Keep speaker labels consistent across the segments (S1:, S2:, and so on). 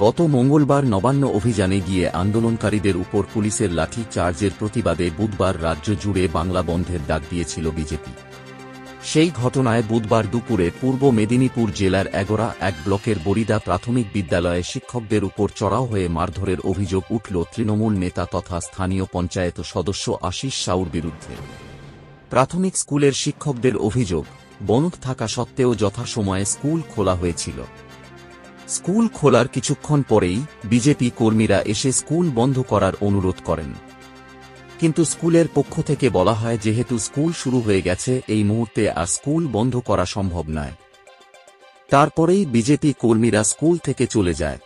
S1: গত মঙ্গলবার নবান্ন অভিযানে গিয়ে আন্দোলনকারীদের উপর পুলিশের লাঠি চার্জের প্রতিবাদে বুধবার রাজ্য জুড়ে বাংলা বন্ধের ডাক দিয়েছিল বিজেপি। সেই ঘটনায় বুধবার দুপুরে পূর্ব মেদিনীপুর জেলার এগরা এক ব্লকের বরিদা প্রাথমিক বিদ্যালয়ে শিক্ষকদের উপর চড়াও হয়ে মারধরের অভিযোগ উঠল তৃণমূল নেতা তথা স্থানীয় পঞ্চায়েত সদস্য আশিস সাউর বিরুদ্ধে। প্রাথমিক স্কুলের শিক্ষকদের অভিযোগ, বন্ধ থাকা সত্ত্বেও যথাসময়ে স্কুল খোলা হয়েছিল। স্কুল খোলার কিছুক্ষণ পরেই বিজেপি কর্মীরা এসে স্কুল বন্ধ করার অনুরোধ করেন, কিন্তু স্কুলের পক্ষ থেকে বলা হয় যেহেতু স্কুল শুরু হয়ে গেছে এই মুহূর্তে আর স্কুল বন্ধ করা সম্ভব নয়। তারপরেই বিজেপি কর্মীরা স্কুল থেকে চলে যায়।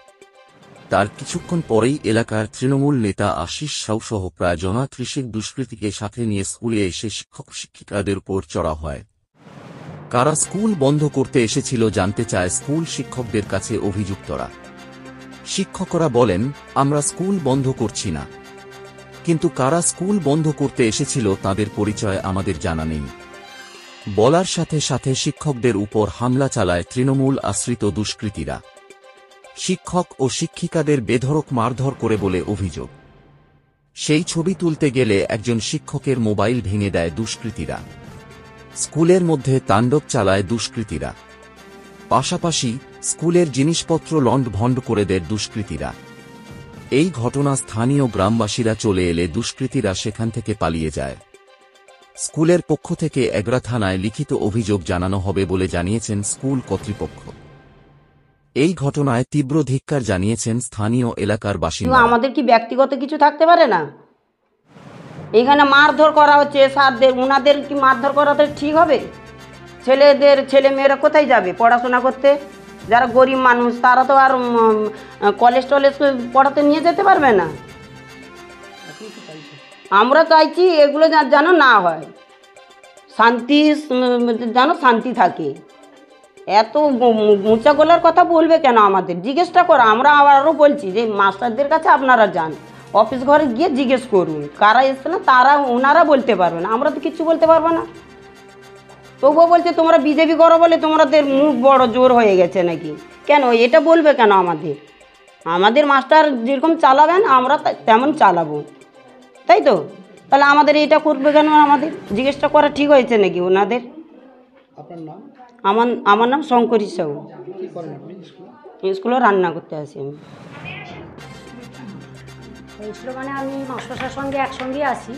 S1: তার কিছুক্ষণ পরেই এলাকার তৃণমূল নেতা আশিস সাউ সহ প্রায় ৩০ দুষ্কৃতীকে সাথে নিয়ে স্কুলে এসে শিক্ষক শিক্ষিকাদের উপর চড়া হয়। কারা স্কুল বন্ধ করতে এসেছিল জানতে চায় স্কুল শিক্ষকদের কাছে অভিযুক্তরা। শিক্ষকরা বলেন, আমরা স্কুল বন্ধ করছি না, কিন্তু কারা স্কুল বন্ধ করতে এসেছিল তাদের পরিচয় আমাদের জানা নেই। বলার সাথে সাথে শিক্ষকদের উপর হামলা চালায় তৃণমূল আশ্রিত দুষ্কৃতীরা। শিক্ষক ও শিক্ষিকাদের বেধড়ক মারধর করে বলে অভিযোগ। সেই ছবি তুলতে গেলে একজন শিক্ষকের মোবাইল ভেঙে দেয় দুষ্কৃতীরা। স্কুলের মধ্যে তাণ্ডব চালায় দুষ্কৃতীরা। পাশাপাশি স্কুলের জিনিসপত্র লণ্ডভণ্ড করে দেয় দুষ্কৃতীরা। এই ঘটনা স্থানীয় গ্রামবাসীরা চলে এলে দুষ্কৃতীরা সেখান থেকে পালিয়ে যায়। স্কুলের পক্ষ থেকে এগরা থানায় লিখিত অভিযোগ জানানো হবে বলে জানিয়েছেন স্কুল কর্তৃপক্ষ। এই ঘটনায় তীব্র ধিক্কার জানিয়েছেন স্থানীয় এলাকার বাসিন্দা।
S2: আমাদের কি ব্যক্তিগত কিছু থাকতে পারে না? এখানে মারধর করা হচ্ছে, স্যারদের ওনাদের কি মারধর করাতে ঠিক হবে? ছেলে মেয়েরা কোথায় যাবে পড়াশোনা করতে? যারা গরিব মানুষ তারা তো আর কলেজ টলেজ পড়াতে নিয়ে যেতে পারবে না। আমরা চাইছি এগুলো যেন না হয়, শান্তি থাকে। এত উঁচা গলার কথা বলবে কেন? আমাদের জিজ্ঞেসটা করা। আমরা আবারও বলছি যে মাস্টারদের কাছে আপনারা যান, অফিস ঘরে গিয়ে জিজ্ঞেস করুন কারা এসছে না, ওনারা বলতে পারবেন, আমরা তো কিচ্ছু বলতে পারবো না। তবুও বলছে তোমরা বিজেপি করো বলে তোমাদের মুখ বড় জোর হয়ে গেছে নাকি? কেন এটা বলবে কেন? আমাদের মাস্টার যেরকম চালাবেন আমরা তেমন চালাবো, তাই তো? তাহলে আমাদের এটা করবে কেন? আমাদের জিজ্ঞেসটা করা ঠিক হয়েছে নাকি ওনাদের? আমার নাম শঙ্করী সাউ। স্কুলে রান্না করতে আসি আমি।
S3: হয়েছিল মানে আমি মাস্টারের সঙ্গে একসঙ্গে আসি।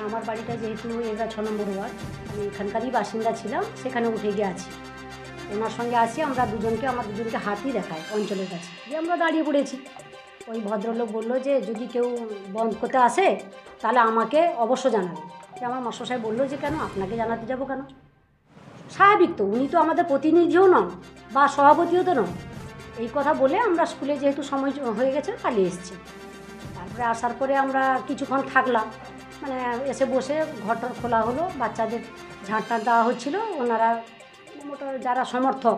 S3: আমার বাড়িটা যেহেতু এগরা ৬ নম্বর ওয়ার্ড, আমি এখানকারই বাসিন্দা ছিলাম, সেখানে উঠে গিয়ে আছি। ওনার সঙ্গে আসি, আমরা আমার দুজনকে হাতই দেখায় অঞ্চলের কাছে যে আমরা দাঁড়িয়ে পড়েছি। ওই ভদ্রলোক বললো যে যদি কেউ বন্ধ করতে আসে তাহলে আমাকে অবশ্য জানাবে। আমার মাস্টার সাহেব বললো যে কেন আপনাকে জানাতে যাবো কেন? স্বাভাবিক তো, উনি তো আমাদের প্রতিনিধিও নন বা সভাপতিও তো নন। এই কথা বলে আমরা স্কুলে যেহেতু সময় হয়ে গেছে পালিয়ে এসেছি। তারপরে আসার পরে আমরা কিছুক্ষণ থাকলাম, মানে এসে বসে ঘরটা খোলা হলো, বাচ্চাদের ঝাঁটটা দেওয়া হচ্ছিলো। ওনারা যারা সমর্থক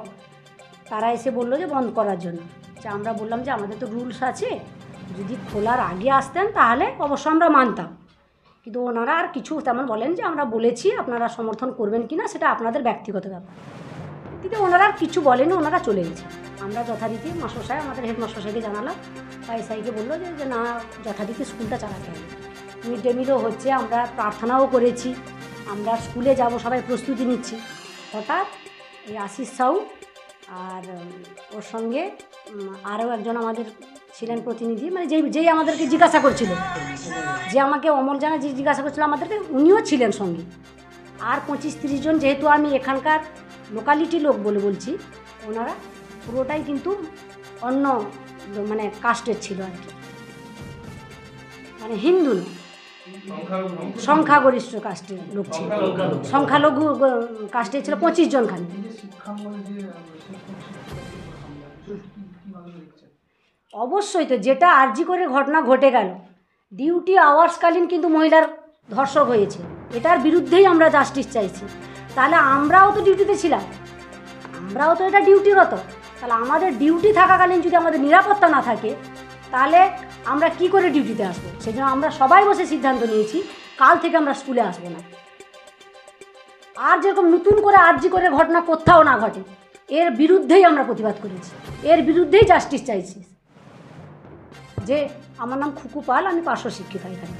S3: তারা এসে বললো যে বন্ধ করার জন্য। যে আমরা বললাম যে আমাদের তো রুলস আছে, যদি খোলার আগে আসতেন তাহলে অবশ্য আমরা মানতাম, কিন্তু ওনারা আর কিছু তেমন বলেন যে আমরা বলেছি আপনারা সমর্থন করবেন কি না সেটা আপনাদের ব্যক্তিগত ব্যাপার। কিন্তু ওনারা আর কিছু বলেনি, ওনারা চলে গেছে। আমরা যথারীতি মাস্টার সাহেব আমাদের হেডমাস্টার সাহেবকে জানালাম, বা এসআইকে বললো যে না যথারীতি স্কুলটা চালাতে হবে। মিড ডে মিলও হচ্ছে, আমরা প্রার্থনাও করেছি, আমরা স্কুলে যাব সবাই প্রস্তুতি নিচ্ছি। হঠাৎ এই আশিস সাউ আর ওর সঙ্গে আরও একজন আমাদের ছিলেন প্রতিনিধি, মানে যেই আমাদেরকে জিজ্ঞাসা করছিল, যে আমাকে অমল জানা যে জিজ্ঞাসা করছিল আমাদেরকে, উনিও ছিলেন সঙ্গে। আর 25-30 জন, যেহেতু আমি এখানকার লোকালিটি লোক বলে বলছি, ওনারা পুরোটাই কিন্তু অন্য মানে কাস্টের ছিল আর কি, মানে হিন্দু না, সংখ্যাগরিষ্ঠ কাস্টের লোক ছিল, সংখ্যালঘু কাস্টের ছিল 25 জন খানি। অবশ্যই তো, যেটা আরজি করে ঘটনা ঘটে গেল, ডিউটি আওয়ার্সকালীন কিন্তু মহিলার ধর্ষক হয়েছে, এটার বিরুদ্ধেই আমরা জাস্টিস চাইছি। তাহলে আমরাও তো ডিউটিতে ছিলাম, আমরাও তো এটা ডিউটিরত। তাহলে আমাদের ডিউটি থাকাকালীন যদি আমাদের নিরাপত্তা না থাকে তাহলে আমরা কি করে ডিউটিতে আসবো? সেই জন্য আমরা সবাই বসে সিদ্ধান্ত নিয়েছি কাল থেকে আমরা স্কুলে আসবো না। আর যেরকম নতুন করে আরজি করে ঘটনা কোথাও না ঘটে, এর বিরুদ্ধেই আমরা প্রতিবাদ করেছি, এর বিরুদ্ধেই জাস্টিস চাইছি। যে আমার নাম খুকু পাল, আমি পার্শ্ব শিক্ষিকা এখানে।